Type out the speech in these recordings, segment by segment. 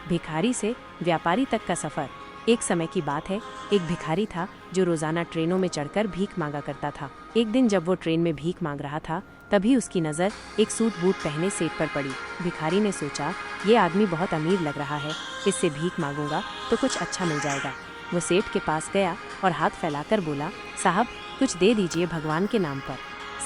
भिखारी से व्यापारी तक का सफर। एक समय की बात है, एक भिखारी था जो रोजाना ट्रेनों में चढ़कर भीख मांगा करता था। एक दिन जब वो ट्रेन में भीख मांग रहा था, तभी उसकी नज़र एक सूट बूट पहने सेठ पर पड़ी। भिखारी ने सोचा, ये आदमी बहुत अमीर लग रहा है, इससे भीख मांगूंगा तो कुछ अच्छा मिल जाएगा। वो सेठ के पास गया और हाथ फैलाकर बोला, साहब कुछ दे दीजिए भगवान के नाम पर।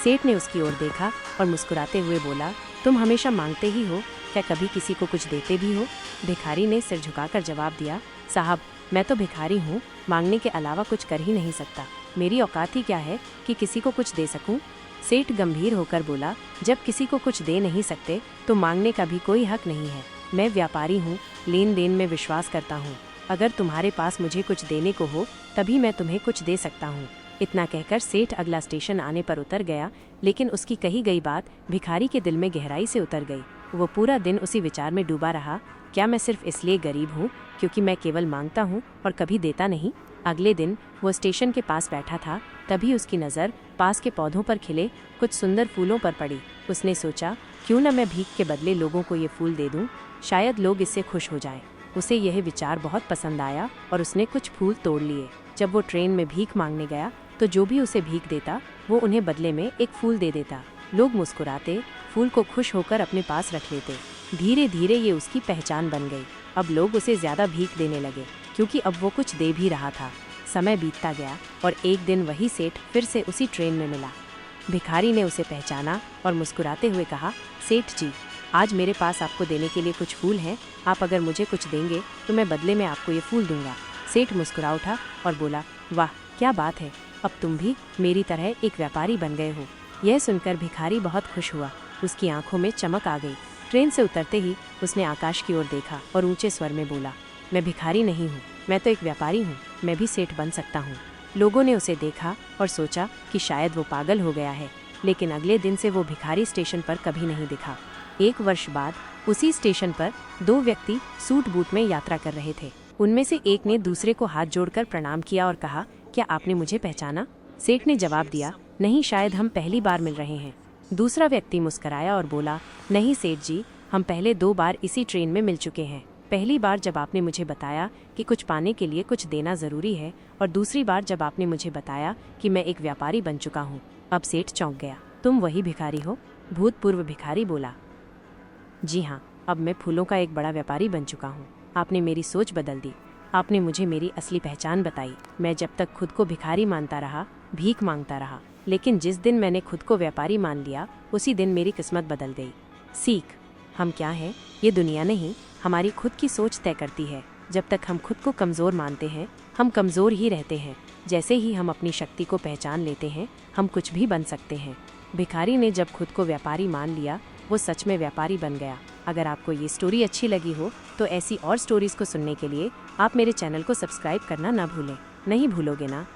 सेठ ने उसकी ओर देखा और मुस्कुराते हुए बोला, तुम हमेशा मांगते ही हो, क्या कभी किसी को कुछ देते भी हो? भिखारी ने सिर झुकाकर जवाब दिया, साहब मैं तो भिखारी हूँ, मांगने के अलावा कुछ कर ही नहीं सकता। मेरी औकात ही क्या है कि किसी को कुछ दे सकूं? सेठ गंभीर होकर बोला, जब किसी को कुछ दे नहीं सकते तो मांगने का भी कोई हक नहीं है। मैं व्यापारी हूँ, लेन देन में विश्वास करता हूँ। अगर तुम्हारे पास मुझे कुछ देने को हो तभी मैं तुम्हें कुछ दे सकता हूँ। इतना कहकर सेठ अगला स्टेशन आने पर उतर गया, लेकिन उसकी कही गई बात भिखारी के दिल में गहराई से उतर गई। वो पूरा दिन उसी विचार में डूबा रहा, क्या मैं सिर्फ इसलिए गरीब हूँ क्योंकि मैं केवल मांगता हूँ और कभी देता नहीं? अगले दिन वो स्टेशन के पास बैठा था, तभी उसकी नज़र पास के पौधों पर खिले कुछ सुंदर फूलों पर पड़ी। उसने सोचा, क्यों न मैं भीख के बदले लोगों को ये फूल दे दूं, शायद लोग इससे खुश हो जाएं। उसे यह विचार बहुत पसंद आया और उसने कुछ फूल तोड़ लिए। जब वो ट्रेन में भीख मांगने गया तो जो भी उसे भीख देता वो उन्हें बदले में एक फूल दे देता। लोग मुस्कुराते, फूल को खुश होकर अपने पास रख लेते। धीरे धीरे ये उसकी पहचान बन गई। अब लोग उसे ज्यादा भीख देने लगे क्योंकि अब वो कुछ दे भी रहा था। समय बीतता गया और एक दिन वही सेठ फिर से उसी ट्रेन में मिला। भिखारी ने उसे पहचाना और मुस्कुराते हुए कहा, सेठ जी, आज मेरे पास आपको देने के लिए कुछ फूल हैं। आप अगर मुझे कुछ देंगे तो मैं बदले में आपको ये फूल दूंगा। सेठ मुस्कुरा उठा और बोला, वाह क्या बात है, अब तुम भी मेरी तरह एक व्यापारी बन गए हो। यह सुनकर भिखारी बहुत खुश हुआ, उसकी आंखों में चमक आ गई। ट्रेन से उतरते ही उसने आकाश की ओर देखा और ऊंचे स्वर में बोला, मैं भिखारी नहीं हूँ, मैं तो एक व्यापारी हूँ, मैं भी सेठ बन सकता हूँ। लोगों ने उसे देखा और सोचा कि शायद वो पागल हो गया है, लेकिन अगले दिन से वो भिखारी स्टेशन पर कभी नहीं दिखा। एक वर्ष बाद उसी स्टेशन पर दो व्यक्ति सूट बूट में यात्रा कर रहे थे। उनमें से एक ने दूसरे को हाथ जोड़कर प्रणाम किया और कहा, क्या आपने मुझे पहचाना? सेठ ने जवाब दिया, नहीं, शायद हम पहली बार मिल रहे हैं। दूसरा व्यक्ति मुस्कुराया और बोला, नहीं सेठ जी, हम पहले 2 बार इसी ट्रेन में मिल चुके हैं। पहली बार जब आपने मुझे बताया कि कुछ पाने के लिए कुछ देना जरूरी है, और दूसरी बार जब आपने मुझे बताया कि मैं एक व्यापारी बन चुका हूँ। अब सेठ चौंक गया। तुम वही भिखारी हो? भूतपूर्व भिखारी बोला, जी हाँ, अब मैं फूलों का एक बड़ा व्यापारी बन चुका हूँ। आपने मेरी सोच बदल दी, आपने मुझे मेरी असली पहचान बताई। मैं जब तक खुद को भिखारी मानता रहा, भीख मांगता रहा, लेकिन जिस दिन मैंने खुद को व्यापारी मान लिया, उसी दिन मेरी किस्मत बदल गई। सीख, हम क्या हैं ये दुनिया नहीं, हमारी खुद की सोच तय करती है। जब तक हम खुद को कमज़ोर मानते हैं, हम कमज़ोर ही रहते हैं। जैसे ही हम अपनी शक्ति को पहचान लेते हैं, हम कुछ भी बन सकते हैं। भिखारी ने जब खुद को व्यापारी मान लिया, वो सच में व्यापारी बन गया। अगर आपको ये स्टोरी अच्छी लगी हो तो ऐसी और स्टोरीज को सुनने के लिए आप मेरे चैनल को सब्सक्राइब करना ना भूलें। नहीं भूलोगे ना?